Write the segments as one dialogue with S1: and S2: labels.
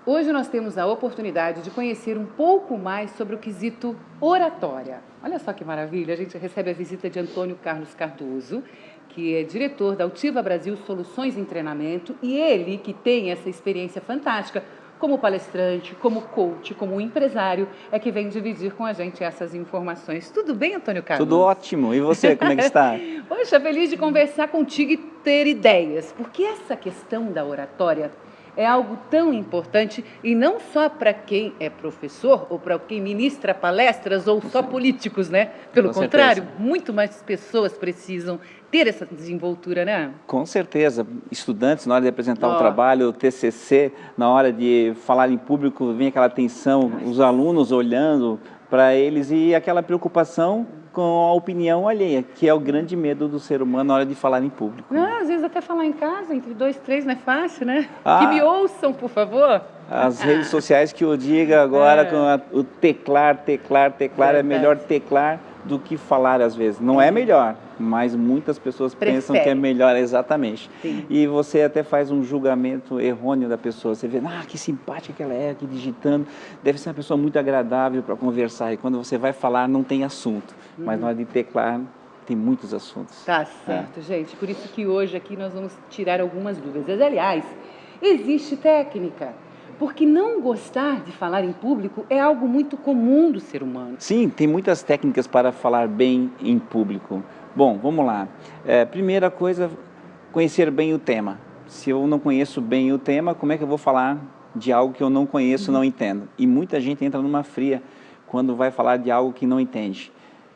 S1: Hoje nós temos a oportunidade de conhecer um pouco mais sobre o quesito oratória. Olha só que maravilha, a gente recebe a visita de Antônio Carlos Cardoso, que é diretor da Altiva Brasil Soluções em Treinamento, e ele que tem essa experiência fantástica como palestrante, como coach, como empresário, é que vem dividir com a gente essas informações. Tudo bem, Antônio Carlos?
S2: Tudo ótimo. E você, como é que está?
S1: Poxa, feliz de conversar contigo e ter ideias, porque essa questão da oratória é algo tão importante e não só para quem é professor ou para quem ministra palestras ou só políticos, né? Pelo contrário, muito mais pessoas precisam ter essa desenvoltura, né?
S2: Com certeza. Estudantes, na hora de apresentar o trabalho, o TCC, na hora de falar em público, vem aquela tensão, os alunos olhando para eles e aquela preocupação com a opinião alheia, que é o grande medo do ser humano na hora de falar em público.
S1: Não, às vezes até falar em casa, entre 2, 3, não é fácil, né? Que me ouçam, por favor.
S2: As redes sociais que eu diga agora, com o teclar é melhor teclar do que falar às vezes. Não é melhor, mas muitas pessoas pensam que é melhor, exatamente. Sim. E você até faz um julgamento errôneo da pessoa. Você vê, que simpática que ela é, aqui digitando. Deve ser uma pessoa muito agradável para conversar. E quando você vai falar, não tem assunto. Mas na hora de teclar, tem muitos assuntos.
S1: Tá certo, gente. Por isso que hoje aqui nós vamos tirar algumas dúvidas. Aliás, existe técnica. Porque não gostar de falar em público é algo muito comum do ser humano.
S2: Sim, tem muitas técnicas para falar bem em público. Bom, vamos lá. Primeira coisa, conhecer bem o tema. Se eu não conheço bem o tema, como é que eu vou falar de algo que eu não conheço, não entendo? E muita gente entra numa fria quando vai falar de algo que não entende.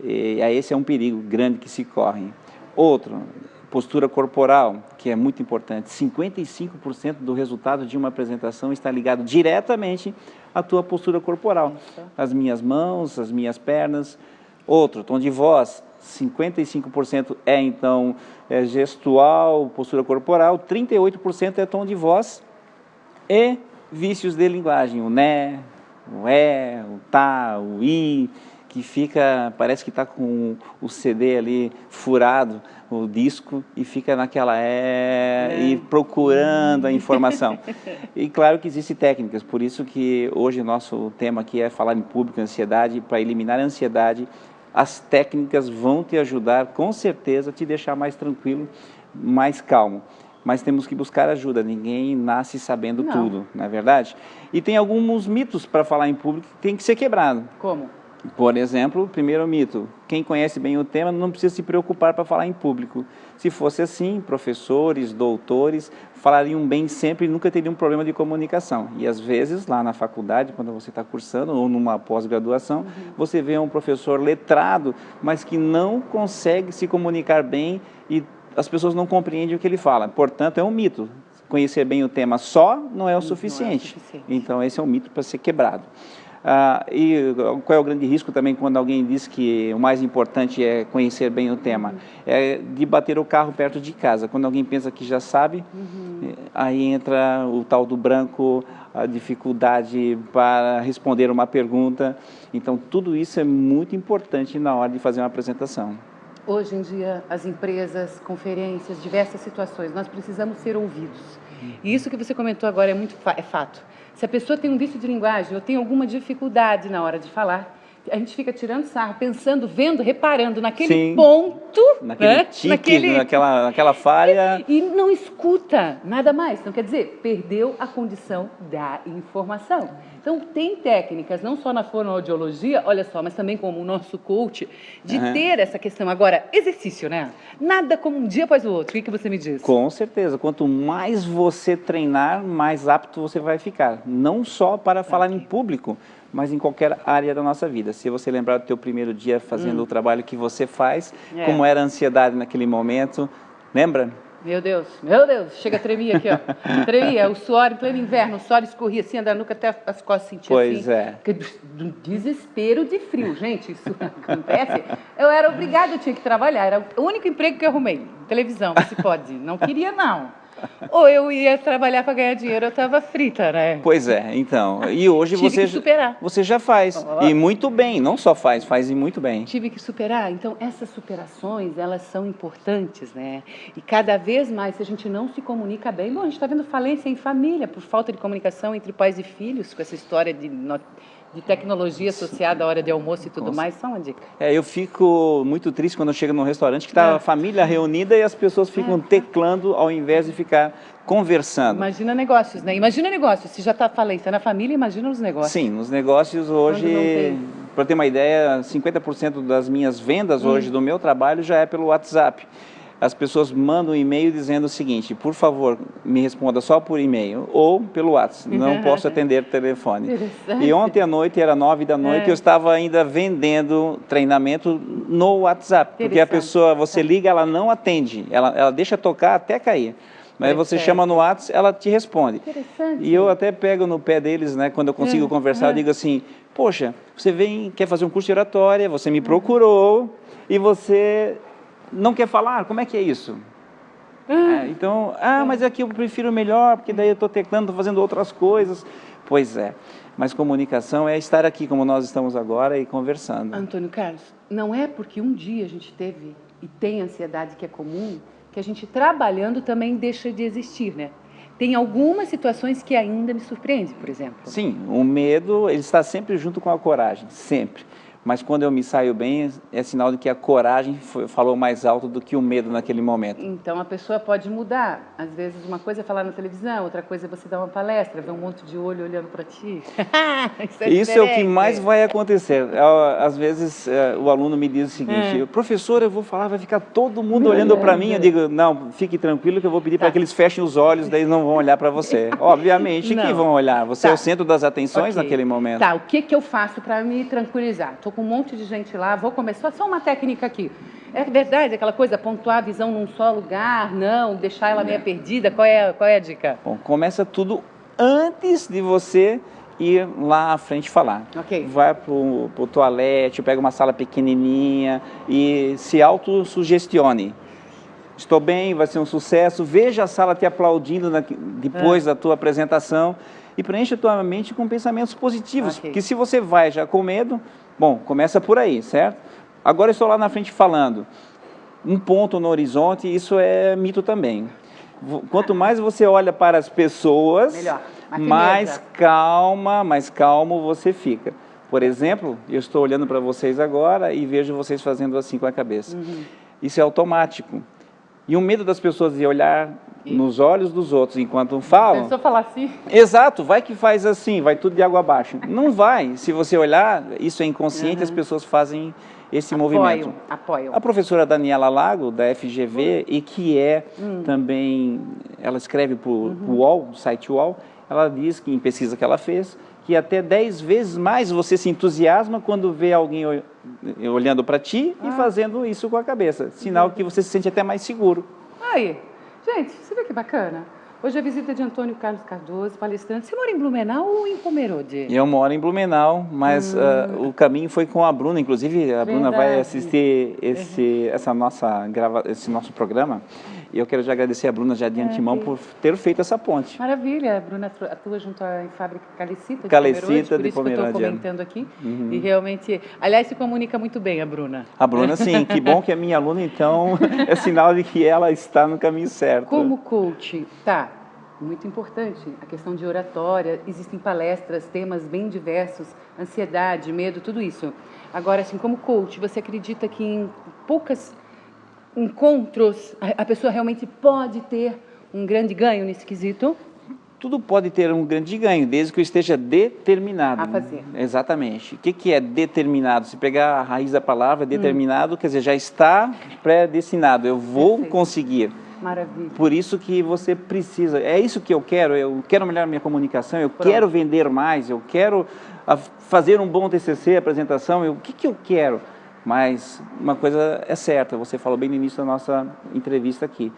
S2: E aí esse é um perigo grande que se corre. Outro, postura corporal, que é muito importante. 55% do resultado de uma apresentação está ligado diretamente à tua postura corporal. As minhas mãos, as minhas pernas. Outro, tom de voz. 55% então gestual, postura corporal. 38% é tom de voz e vícios de linguagem. O né, o é, o tá, o i, que fica, parece que está com o CD ali furado, o disco, e fica naquela e procurando a informação. E claro que existem técnicas, por isso que hoje o nosso tema aqui é falar em público, ansiedade. Para eliminar a ansiedade, as técnicas vão te ajudar, com certeza, a te deixar mais tranquilo, mais calmo. Mas temos que buscar ajuda, ninguém nasce sabendo tudo, não é verdade? E tem alguns mitos para falar em público que tem que ser quebrado.
S1: Como?
S2: Por exemplo, primeiro mito, quem conhece bem o tema não precisa se preocupar para falar em público. Se fosse assim, professores, doutores, falariam bem sempre e nunca teriam problema de comunicação. E às vezes, lá na faculdade, quando você está cursando, ou numa pós-graduação, você vê um professor letrado, mas que não consegue se comunicar bem e as pessoas não compreendem o que ele fala. Portanto, é um mito. Conhecer bem o tema só não é o suficiente. Então, esse é um mito para ser quebrado. E qual é o grande risco também quando alguém diz que o mais importante é conhecer bem o tema? É de bater o carro perto de casa. Quando alguém pensa que já sabe, aí entra o tal do branco, a dificuldade para responder uma pergunta. Então, tudo isso é muito importante na hora de fazer uma apresentação.
S1: Hoje em dia, as empresas, conferências, diversas situações, nós precisamos ser ouvidos. E isso que você comentou agora é fato. Se a pessoa tem um vício de linguagem ou tem alguma dificuldade na hora de falar, a gente fica tirando sarro, pensando, vendo, reparando naquele ponto,
S2: naquele tique, naquela falha.
S1: E não escuta nada mais. Então, quer dizer, perdeu a condição da informação. Então, tem técnicas, não só na fonoaudiologia, olha só, mas também como o nosso coach, de ter essa questão. Agora, exercício, né? Nada como um dia após o outro. O que você me diz?
S2: Com certeza. Quanto mais você treinar, mais apto você vai ficar. Não só para falar em público, mas em qualquer área da nossa vida. Se você lembrar do teu primeiro dia fazendo o trabalho que você faz, como era a ansiedade naquele momento, lembra?
S1: Meu Deus, chega a tremer aqui, ó. Tremia, o suor em pleno inverno, o suor escorria assim, da nuca até as costas sentia
S2: pois
S1: assim. Do desespero de frio, gente, isso acontece. Eu era obrigada, eu tinha que trabalhar, era o único emprego que eu arrumei, televisão, se pode, não queria não. Ou eu ia trabalhar para ganhar dinheiro, eu estava frita, né?
S2: Pois é, então. E hoje
S1: Tive que superar.
S2: você já faz.
S1: Oh.
S2: E muito bem, não só faz e muito bem.
S1: Tive que superar. Então, essas superações, elas são importantes, né? E cada vez mais, se a gente não se comunica bem... Bom, a gente está vendo falência em família, por falta de comunicação entre pais e filhos, com essa história de tecnologia associada à hora de almoço e tudo mais, só uma dica.
S2: Eu fico muito triste quando eu chego num restaurante que está a família reunida e as pessoas ficam teclando ao invés de ficar conversando.
S1: Imagina negócios, né? Imagina negócios, se já está falência na família, imagina os negócios.
S2: Sim, nos negócios hoje, para ter uma ideia, 50% das minhas vendas hoje do meu trabalho já é pelo WhatsApp. As pessoas mandam um e-mail dizendo o seguinte: por favor, me responda só por e-mail ou pelo WhatsApp, não posso atender telefone. E ontem à noite, era 9 da noite, eu estava ainda vendendo treinamento no WhatsApp, porque a pessoa, você liga, ela não atende, ela deixa tocar até cair. Mas você chama no WhatsApp, ela te responde. E eu até pego no pé deles, né, quando eu consigo conversar, eu digo assim: poxa, você quer fazer um curso de oratória, você me procurou e você não quer falar, como é que é isso? Então, mas aqui eu prefiro melhor, porque daí eu estou teclando, estou fazendo outras coisas. Pois é, mas comunicação é estar aqui como nós estamos agora e conversando.
S1: Antônio Carlos, não é porque um dia a gente teve e tem ansiedade que é comum, que a gente trabalhando também deixa de existir, né? Tem algumas situações que ainda me surpreendem, por exemplo.
S2: Sim, o medo, ele está sempre junto com a coragem, sempre. Mas quando eu me saio bem, é sinal de que a coragem falou mais alto do que o medo naquele momento.
S1: Então, a pessoa pode mudar. Às vezes, uma coisa é falar na televisão, outra coisa é você dar uma palestra, ver um monte de olho olhando para ti.
S2: Isso é o que mais vai acontecer. Às vezes, o aluno me diz o seguinte: professor, eu vou falar, vai ficar todo mundo olhando para mim. Eu digo: não, fique tranquilo que eu vou pedir para que eles fechem os olhos, daí eles não vão olhar para você. Obviamente que vão olhar. Você é o centro das atenções naquele momento.
S1: Tá, o que eu faço para me tranquilizar? Estou com um monte de gente lá, vou começar, só uma técnica aqui. É verdade, aquela coisa, pontuar a visão num só lugar, não, deixar ela meio perdida, qual é a dica?
S2: Bom, começa tudo antes de você ir lá à frente falar. Vai pro toalete, pega uma sala pequenininha e se autossugestione. Estou bem, vai ser um sucesso, veja a sala te aplaudindo depois da tua apresentação e preencha a tua mente com pensamentos positivos, porque se você vai já com medo, bom, começa por aí, certo? Agora eu estou lá na frente falando, um ponto no horizonte, isso é mito também. Quanto mais você olha para as pessoas, mais calmo você fica. Por exemplo, eu estou olhando para vocês agora e vejo vocês fazendo assim com a cabeça. Isso é automático. E o medo das pessoas de olhar nos olhos dos outros enquanto falam...
S1: Pensou falar assim?
S2: Exato, vai que faz assim, vai tudo de água abaixo. Não vai. Se você olhar, isso é inconsciente, as pessoas fazem esse movimento.
S1: Apoiam.
S2: A professora Daniela Lago, da FGV, e que é também... Ela escreve para o UOL, o site UOL, ela diz que em pesquisa que ela fez, que até 10 vezes mais você se entusiasma quando vê alguém olhando para ti e fazendo isso com a cabeça. Sinal que você se sente até mais seguro.
S1: Aí, gente, você vê que bacana? Hoje a visita de Antônio Carlos Cardoso, palestrante. Você mora em Blumenau ou em Pomerode?
S2: Eu moro em Blumenau, mas o caminho foi com a Bruna. Inclusive, a Bruna vai assistir esse nosso programa. E eu quero já agradecer a Bruna já de antemão por ter feito essa ponte.
S1: Maravilha. A Bruna atua junto à fábrica Calecita
S2: de Pomerode.
S1: Por isso que eu estou comentando aqui. E realmente, aliás, se comunica muito bem a Bruna.
S2: A Bruna, sim. Que bom que é minha aluna, então é sinal de que ela está no caminho certo.
S1: Como coach, muito importante a questão de oratória. Existem palestras, temas bem diversos, ansiedade, medo, tudo isso. Agora, assim, como coach, você acredita que em poucos encontros a pessoa realmente pode ter um grande ganho nesse quesito?
S2: Tudo pode ter um grande ganho, desde que eu esteja determinado.
S1: A fazer.
S2: Exatamente. O que é determinado? Se pegar a raiz da palavra, determinado, quer dizer, já está predestinado. Eu vou conseguir.
S1: Maravilha.
S2: Por isso que você precisa, é isso que eu quero melhorar minha comunicação, eu quero vender mais, eu quero fazer um bom TCC, apresentação, o que eu quero? Mas uma coisa é certa, você falou bem no início da nossa entrevista aqui,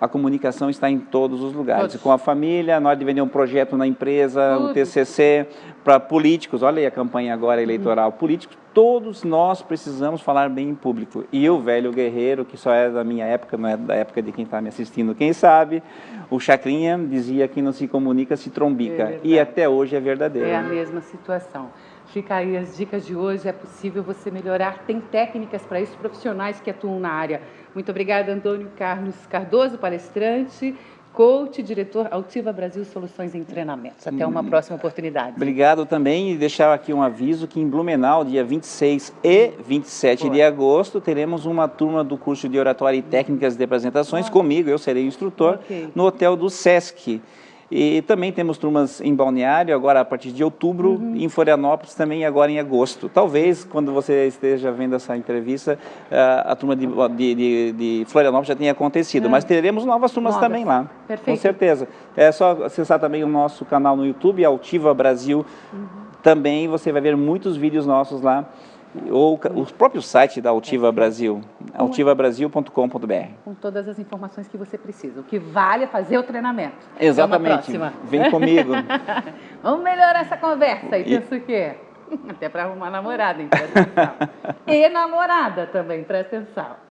S2: a comunicação está em todos os lugares. Com a família, na hora de vender um projeto na empresa, o TCC, para políticos, olha aí a campanha agora eleitoral, políticos, todos nós precisamos falar bem em público. E eu, velho guerreiro, que só é da minha época, não é da época de quem está me assistindo, quem sabe, o Chacrinha dizia que não se comunica, se trombica. E até hoje é verdadeiro.
S1: É a mesma situação. Fica aí as dicas de hoje, é possível você melhorar, tem técnicas para isso, profissionais que atuam na área. Muito obrigada, Antônio Carlos Cardoso, palestrante, coach, diretor Altiva Brasil Soluções em Treinamentos. Até uma próxima oportunidade.
S2: Obrigado também, e deixar aqui um aviso que em Blumenau, dia 26 e 27 de agosto, teremos uma turma do curso de Oratória e Técnicas de Apresentações comigo, eu serei o instrutor, no Hotel do Sesc. E também temos turmas em Balneário, agora a partir de outubro, em Florianópolis também agora em agosto. Talvez, quando você esteja vendo essa entrevista, a turma de Florianópolis já tenha acontecido, mas teremos novas turmas também lá, com certeza. É só acessar também o nosso canal no YouTube, Altiva Brasil, também você vai ver muitos vídeos nossos lá, ou o próprio site da Altiva Brasil, altivabrasil.com.br.
S1: Com todas as informações que você precisa. O que vale é fazer o treinamento.
S2: Exatamente. Vem comigo.
S1: Vamos melhorar essa conversa aí. Pensa o quê? Até para arrumar namorada, hein? Presta atenção. E namorada também, presta atenção.